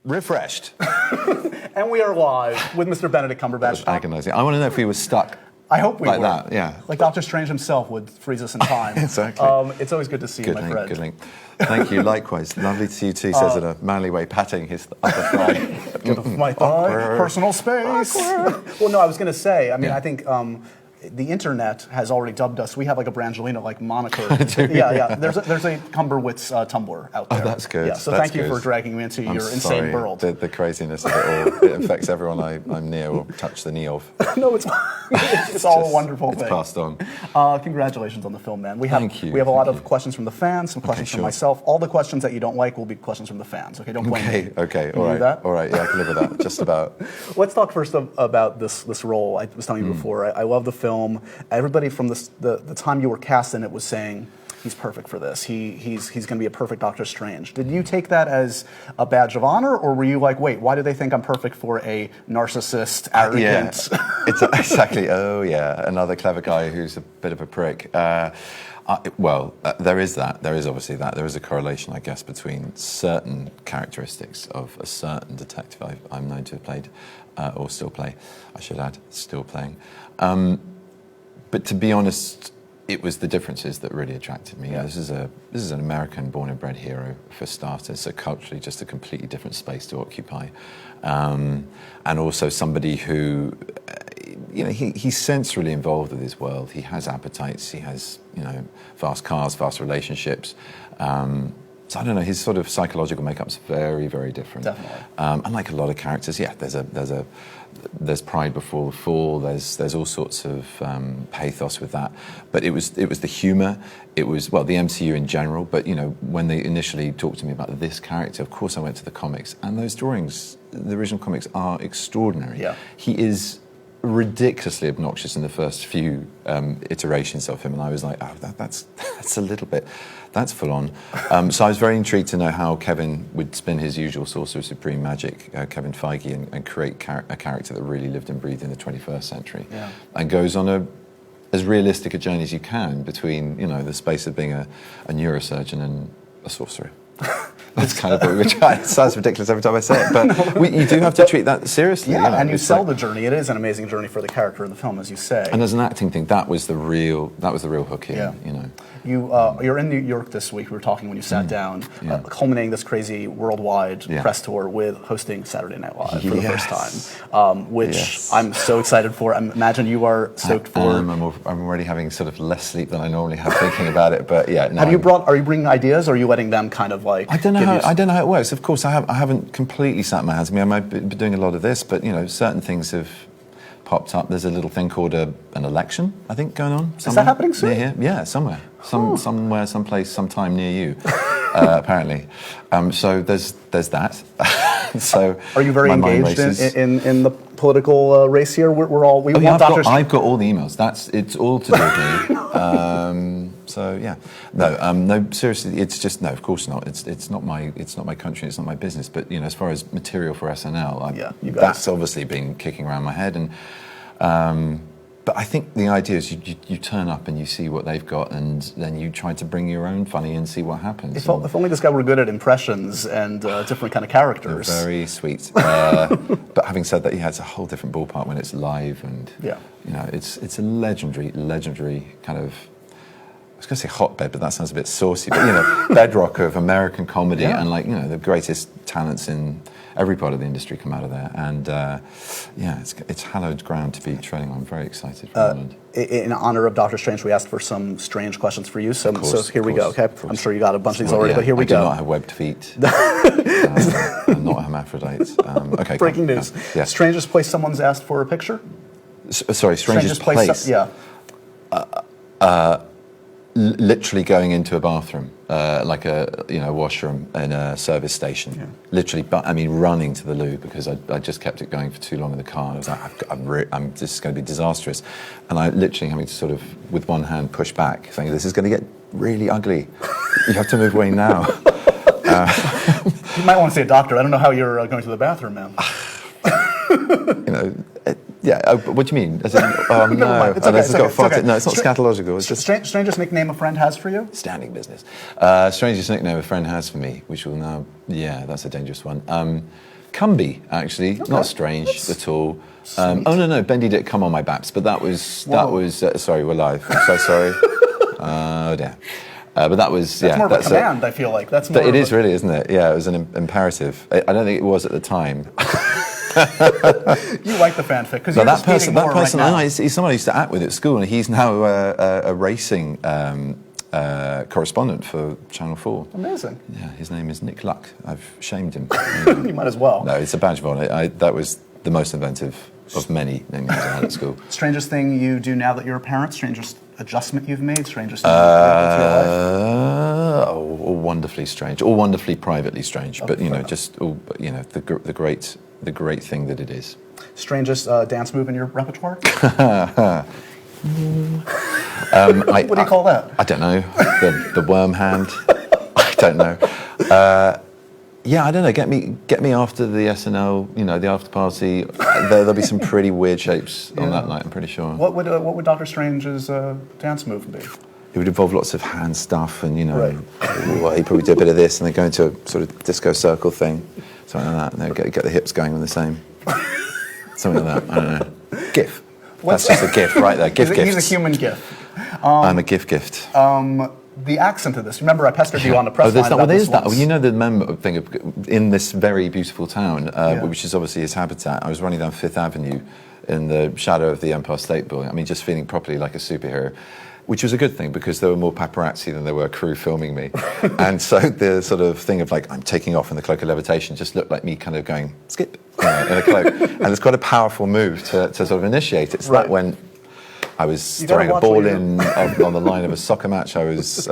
Refreshed. And we are live with Mr. Benedict Cumberbatch. Agonizing. I want to know if he was stuck. I hope we like were. That, yeah. Like Doctor Strange himself would freeze us in time. Exactly. It's always good to see you, my friend. Good link. Thank you, likewise. Lovely to see you too, says in a manly way, patting his upper thigh. Get off my thigh, personal space. Well, no, I was going to say, I mean, I think the internet has already dubbed us. We have like a Brangelina-like moniker. Yeah. There's a Cumberwitz Tumblr out there. Oh, that's good. Yeah, so that's thank you for dragging me into your insane world. The craziness of it all. It affects everyone I'm near or touch the knee of. No, it's all a wonderful thing. It's passed on. Congratulations on the film, man. Thank you. We have a lot of questions from the fans, some questions from myself. All the questions that you don't like will be questions from the fans. Okay, don't blame me. Okay. Can you do that? All right. Yeah, I can live with that. Just about. Let's talk first about this role. I was telling you before. I love the film. Everybody from the time you were cast in it was saying he's perfect for this. He's going to be a perfect Doctor Strange. Did you take that as a badge of honor, or were you like, wait, why do they think I'm perfect for a narcissist, arrogant? Yeah, it's exactly. Oh yeah, another clever guy who's a bit of a prick. There is that. There is obviously that. There is a correlation, I guess, between certain characteristics of a certain detective I'm known to have played, or still play, I should add, still playing. But to be honest, it was the differences that really attracted me. Yeah. This is an American born and bred hero for starters, so culturally just a completely different space to occupy. And also somebody who, he's sensorily involved with his world. He has appetites, he has, fast cars, fast relationships. So I don't know, his sort of psychological makeup's very, very different. Definitely. Unlike a lot of characters, there's pride before the fall. There's all sorts of pathos with that. But it was the humour. It was the MCU in general. But when they initially talked to me about this character, of course I went to the comics, and those drawings, the original comics, are extraordinary. Yeah. He is ridiculously obnoxious in the first few iterations of him, and I was like, oh, that's a little bit. That's full on. So I was very intrigued to know how Kevin would spin his usual Sorcerer Supreme magic, Kevin Feige, and create a character that really lived and breathed in the 21st century, and goes on as realistic a journey as you can between the space of being a neurosurgeon and a sorcerer. That's kind of what we're trying. It sounds ridiculous every time I say it, but you do have to treat that seriously. Yeah, and you sell the journey. It is an amazing journey for the character in the film, as you say. And as an acting thing, that was the real hook here. You're in New York this week. We were talking when you sat down, culminating this crazy worldwide press tour with hosting Saturday Night Live for the first time, which I'm so excited for. I imagine you are stoked for. I'm already having sort of less sleep than I normally have thinking about it. But yeah, no, are you bringing ideas, or are you letting them kind of like? I don't know how it works. Of course, I haven't completely sat my hands. I mean, I've been doing a lot of this, but certain things have popped up. There's a little thing called an election, I think, going on. Is that happening soon? Near here? Yeah, somewhere. Somewhere, someplace, sometime near you, apparently. So there's that. So are you very engaged in the political race here? I've got all the emails. It's all to do with me. So yeah, no, seriously, it's just no. Of course not. It's not my country. It's not my business. But as far as material for SNL, that's obviously been kicking around my head. And but I think the idea is you turn up and you see what they've got, and then you try to bring your own funny and see what happens. If only this guy were good at impressions and different kind of characters. Very sweet. But having said that, it's a whole different ballpark when it's live, and it's a legendary kind of. I was going to say hotbed, but that sounds a bit saucy. But bedrock of American comedy, and the greatest talents in every part of the industry come out of there. And it's hallowed ground to be treading on. I'm very excited for Ireland. In honor of Doctor Strange, we asked for some strange questions for you. So here we go. Okay, I'm sure you got a bunch of these already, but here we go. I do not have webbed feet. I'm not a hermaphrodite. Okay. Breaking news. Yeah. Strangest place someone's asked for a picture. Sorry, strangest place. Literally going into a bathroom, like a washroom in a service station. Yeah. Literally, running to the loo because I just kept it going for too long in the car. And I was like, this is going to be disastrous, and I literally having to sort of with one hand push back, saying this is going to get really ugly. You have to move away now. You might want to see a doctor. I don't know how you're going to the bathroom, man. Yeah. Oh, but what do you mean? As in, oh no, mind. It's oh, okay, this has it's got okay, far it's okay. no, it's not scatological. It's just Strangest nickname a friend has for you? standing business. Strangest nickname a friend has for me, which will now, yeah, that's a dangerous one. Cumby, actually, not strange at all. Oh no, Benedict come on my baps, but that was sorry, we're live. I'm so sorry. Oh dear. But that was That's more of a command. I feel like that's more. It is really, isn't it? Yeah, it was an imperative. I don't think it was at the time. You like the fanfic because But you're that person, right now. he's someone I used to act with at school, and he's now a racing correspondent for Channel 4. Amazing. Yeah, his name is Nick Luck. I've shamed him. You might as well. No, it's a badge of honour. That was the most inventive of many names I had at school. Strangest thing you do now that you're a parent? Strangest adjustment you've made? Strangest thing you've made with your life? All wonderfully strange, all wonderfully privately strange, but just all, the great thing that it is. Strangest dance move in your repertoire? What do you call that? I don't know. The worm hand. I don't know. Yeah, I don't know. Get me after the SNL, the after party. There'll be some pretty weird shapes on that night, I'm pretty sure. What would Doctor Strange's dance move be? It would involve lots of hand stuff, and Right. he'd probably do a bit of this, and then go into a sort of disco circle thing, something like that, and then get the hips going on the same, something like that. I don't know. GIF. That's just a GIF right there. GIF gift. He's a human GIF. I'm a gift. The accent of this. Remember, I pestered you on the press line about there's this that. once. Well, the memo thing of in this very beautiful town, which is obviously his habitat. I was running down Fifth Avenue in the shadow of the Empire State Building. I mean, just feeling properly like a superhero, which was a good thing because there were more paparazzi than there were crew filming me. And so the sort of thing of like, I'm taking off in the cloak of levitation just looked like me kind of going, skip, in a cloak. And it's quite a powerful move to sort of initiate it. So that went... I was throwing a ball in on the line of a soccer match. I was,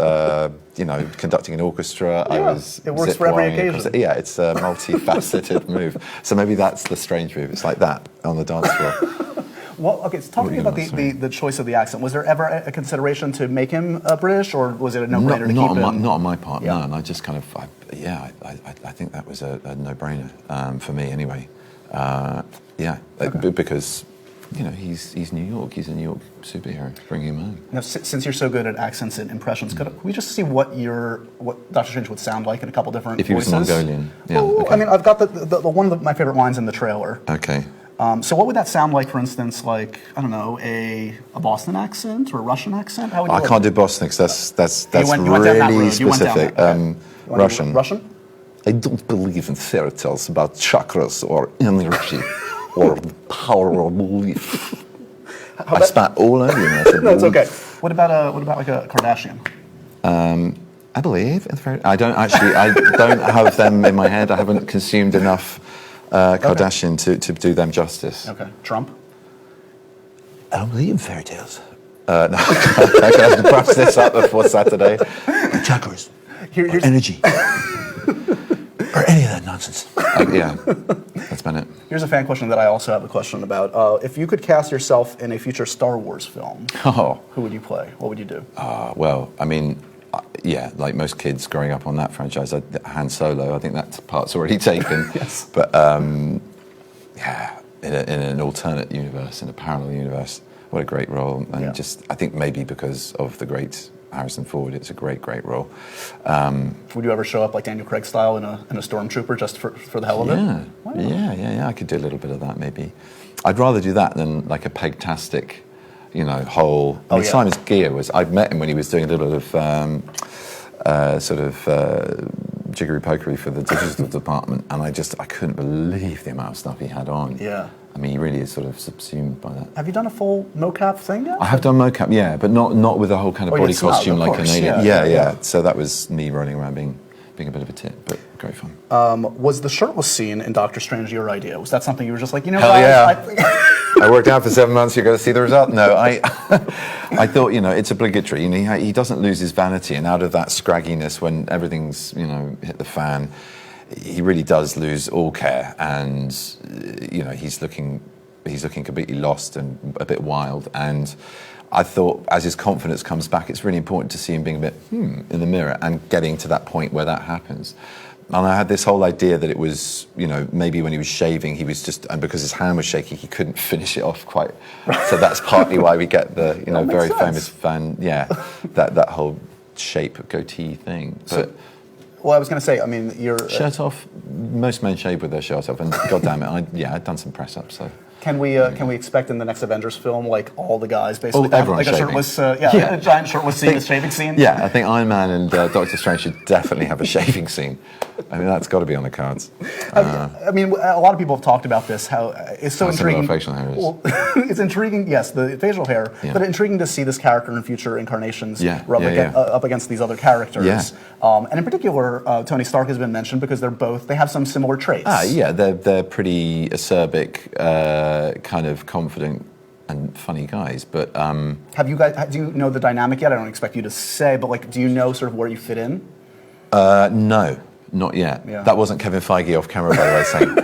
conducting an orchestra. Yeah, I was. it works for every occasion. Yeah, it's a multifaceted move. So maybe that's the strange move. It's like that on the dance floor. Well, okay. So talking about the choice of the accent, was there ever a consideration to make him British, or was it a no-brainer to keep him? Not on my part. Yeah. No, and I just kind of, I think that was a no-brainer for me anyway. Because. He's New York. He's a New York superhero. Bring him home. Now, since you're so good at accents and impressions, could we just see what Doctor Strange would sound like in a couple different voices? If he was Mongolian, yeah. Well, okay. I mean, I've got the one of my favorite lines in the trailer. Okay. So what would that sound like, for instance, like, I don't know, a Boston accent or a Russian accent? How would you I can't do Boston because that's you went down that really road. specific. Okay. Russian. Russian? I don't believe in fairy tales about chakras or energy or the power of belief. I spat all over you. I said, No, it's okay. What about like a Kardashian? I believe in fairy. I don't have them in my head. I haven't consumed enough Kardashian to do them justice. Okay. Trump? I don't believe in fairy tales. No, I'm going to have to brush this up before Saturday. Chakras. Or energy. Or any of that nonsense. Yeah, that's about it. Here's a fan question that I also have a question about. If you could cast yourself in a future Star Wars film, who would you play? What would you do? Well, I mean, like most kids growing up on that franchise, Han Solo, I think that part's already taken. Yes. But, in an alternate universe, in a parallel universe, what a great role. And I think maybe because of the great Harrison Ford, it's a great, great role. Would you ever show up like Daniel Craig style in a stormtrooper just for the hell of it? Wow. Yeah. I could do a little bit of that maybe. I'd rather do that than like a pegtastic, whole. I mean, Simon Gear I'd met him when he was doing a little bit of jiggery pokery for the digital department, and I couldn't believe the amount of stuff he had on. Yeah. I mean, he really is sort of subsumed by that. Have you done a full mocap thing yet? I have done mocap, yeah, but not with a whole kind of body costume like an alien. Yeah. So that was me running around being a bit of a tit, but great fun. Was the shirtless scene in Doctor Strange your idea? Was that something you were just like, Hell guys, yeah. I worked out for 7 months, you're going to see the result. No, I thought, it's obligatory. He doesn't lose his vanity, and out of that scragginess, when everything's, hit the fan, he really does lose all care, and he's looking completely lost and a bit wild. And I thought, as his confidence comes back, it's really important to see him being a bit in the mirror and getting to that point where that happens. And I had this whole idea that it was, maybe when he was shaving, he was just, and because his hand was shaking, he couldn't finish it off quite. So that's partly why we get the, very famous that whole shape goatee thing. But well, I was going to say, I mean, you're shirt off. Most men shave with their shirt off, and God damn it, I'd done some press ups. So can we expect in the next Avengers film, like all the guys basically everyone like a shaving. shirtless, a giant shirtless scene, a shaving scene? Yeah, I think Iron Man and Doctor Strange should definitely have a shaving scene. I mean, that's got to be on the cards. I mean, a lot of people have talked about this. How it's so intriguing. Some of the facial hair is. Well, it's intriguing. Yes, the facial hair, but intriguing to see this character in future incarnations up against these other characters. Yeah. And in particular, Tony Stark has been mentioned because they have some similar traits. They're pretty acerbic, kind of confident and funny guys. But do you know the dynamic yet? I don't expect you to say, but like, do you know sort of where you fit in? No. Not yet. Yeah. That wasn't Kevin Feige off camera, by the way, saying,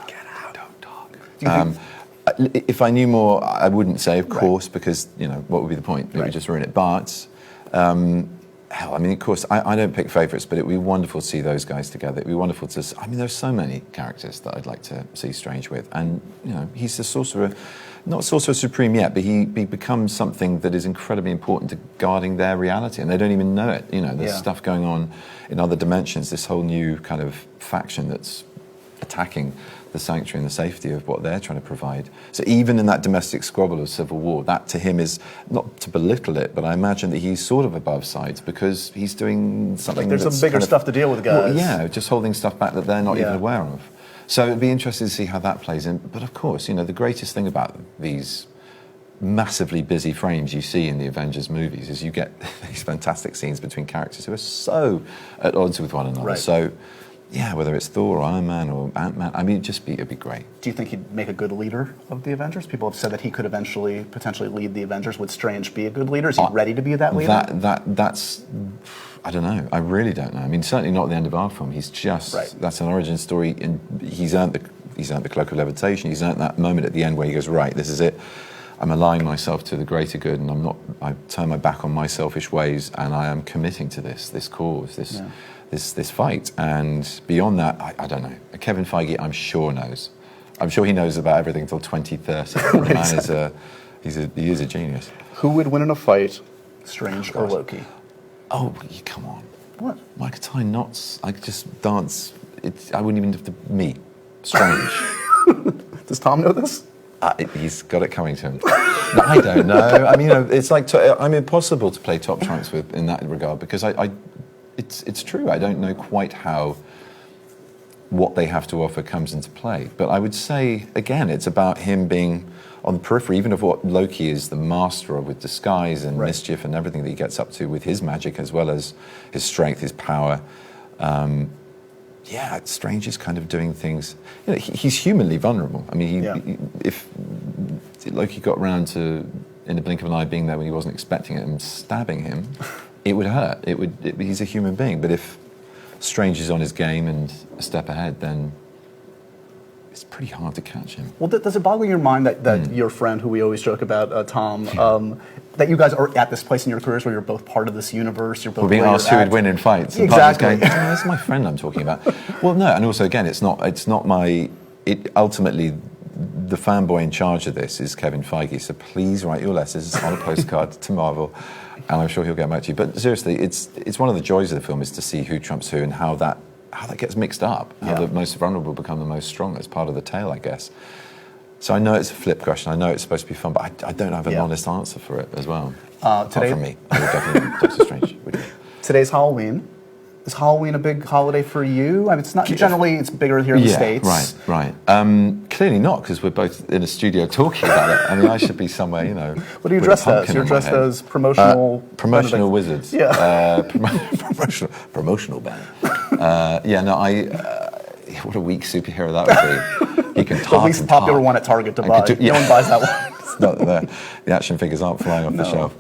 "Get out, don't talk." If I knew more, I wouldn't say, of course, because what would be the point? It would just ruin it. But hell, I mean, of course, I don't pick favourites, but it would be wonderful to see those guys together. It would be wonderful to. I mean, there's so many characters that I'd like to see Strange with, and he's the sorcerer. Not Sorcerer Supreme yet, but he becomes something that is incredibly important to guarding their reality, and they don't even know it. There's stuff going on in other dimensions, this whole new kind of faction that's attacking the sanctuary and the safety of what they're trying to provide. So even in that domestic squabble of civil war, that to him is, not to belittle it, but I imagine that he's sort of above sides because he's doing something there's some bigger stuff to deal with, guys. Well, just holding stuff back that they're not even aware of. So it'd be interesting to see how that plays in. But of course, the greatest thing about these massively busy frames you see in the Avengers movies is you get these fantastic scenes between characters who are so at odds with one another. Right. So, whether it's Thor or Iron Man or Ant-Man, I mean, it'd be great. Do you think he'd make a good leader of the Avengers? People have said that he could eventually, potentially lead the Avengers. Would Strange be a good leader? Is he ready to be that leader? That's... I don't know. I really don't know. I mean, certainly not at the end of our film. He's just that's an origin story, and he's earned the cloak of levitation. He's earned that moment at the end where he goes, right, this is it. I'm aligning myself to the greater good, and I turn my back on my selfish ways, and I am committing to this cause, this fight. And beyond that, I don't know. Kevin Feige, I'm sure knows. I'm sure he knows about everything until 2030. The man is a genius. Who would win in a fight, Strange or Loki? Oh, come on. What? I could tie knots. I could just dance. I wouldn't even have to meet. Strange. Does Tom know this? He's got it coming to him. No, I don't know. I mean, it's like I'm impossible to play top trumps with in that regard because it's true. I don't know quite how what they have to offer comes into play. But I would say, again, it's about him being on the periphery, even of what Loki is the master of with disguise and mischief and everything that he gets up to with his magic as well as his strength, his power. Strange is kind of doing things. He's humanly vulnerable. I mean, if Loki got around to, in the blink of an eye, being there when he wasn't expecting it and stabbing him, it would hurt. He's a human being. But if Strange is on his game and a step ahead, then it's pretty hard to catch him. Well, does it boggle your mind that your friend, who we always joke about, Tom, that you guys are at this place in your careers where you're both part of this universe, you're both... We're being asked who would win in fights. And exactly. Going, that's my friend I'm talking about. Well, no, and also, again, it's not my... Ultimately, the fanboy in charge of this is Kevin Feige, so please write your letters on a postcard to Marvel, and I'm sure he'll get back to you. But seriously, it's one of the joys of the film is to see who trumps who and how that gets mixed up, how the most vulnerable become the most strong. It's part of the tale, I guess. So I know it's a flip question, I know it's supposed to be fun, but I don't have an honest answer for it as well. Apart from me, I would definitely Doctor Strange. Today's Halloween. Is Halloween a big holiday for you? I mean, it's not generally. It's bigger here in the States. Right. Clearly not, because we're both in a studio talking about it. I mean, I should be somewhere, What are you dressed as? You're dressed as promotional wizards. Yeah. Promotional band. What a weak superhero that would be. He can talk. The least popular one at Target to buy. No one buys that one. It's not there. The action figures aren't flying off the shelf.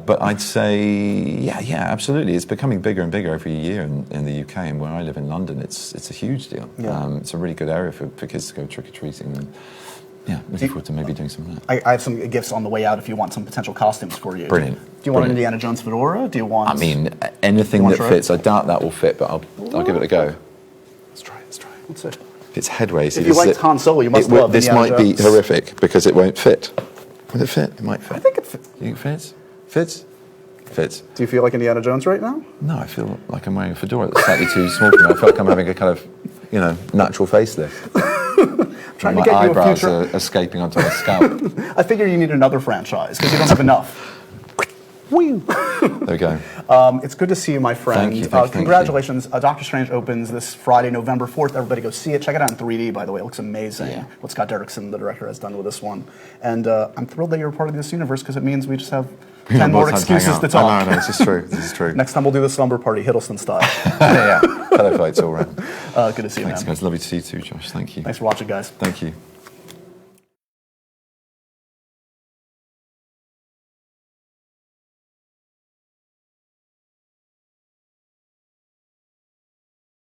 But I'd say, absolutely. It's becoming bigger and bigger every year in the UK, and where I live in London, it's a huge deal. Yeah. It's a really good area for kids to go trick-or-treating. Yeah, looking forward to maybe doing some of that. I have some gifts on the way out if you want some potential costumes for you. Brilliant. Do you want an Brilliant. Indiana Jones fedora? Do you want? I mean, anything want that to try it? fits. I doubt that will fit, but I'll give it a go. Let's try. Let's see. If it's headway, see, If you liked Han Solo, you must love this Indiana might be Jones. horrific because it won't fit. Will it fit? It might fit. I think it fits. You think it fits? Fits? Fits. Do you feel like Indiana Jones right now? No, I feel like I'm wearing a fedora that's slightly too small for me. I feel like I'm having a kind of, natural facelift. Trying My to get you a eyebrows future. are escaping onto my scalp. I figure you need another franchise because you don't have enough. There we go. It's good to see you, my friend. Thank you. Congratulations. Doctor Strange opens this Friday, November 4th. Everybody go see it. Check it out in 3D, by the way. It looks amazing. Yeah. What Scott Derrickson, the director, has done with this one. And I'm thrilled that you're a part of this universe because it means we just have 10 more excuses to talk. No, this is true. This is true. Next time we'll do the slumber party, Hiddleston style. Yeah. Fellow fights all around. Good to see you, Thanks, man. guys. Lovely to see you too, Josh. Thank you. Thanks for watching, guys. Thank you.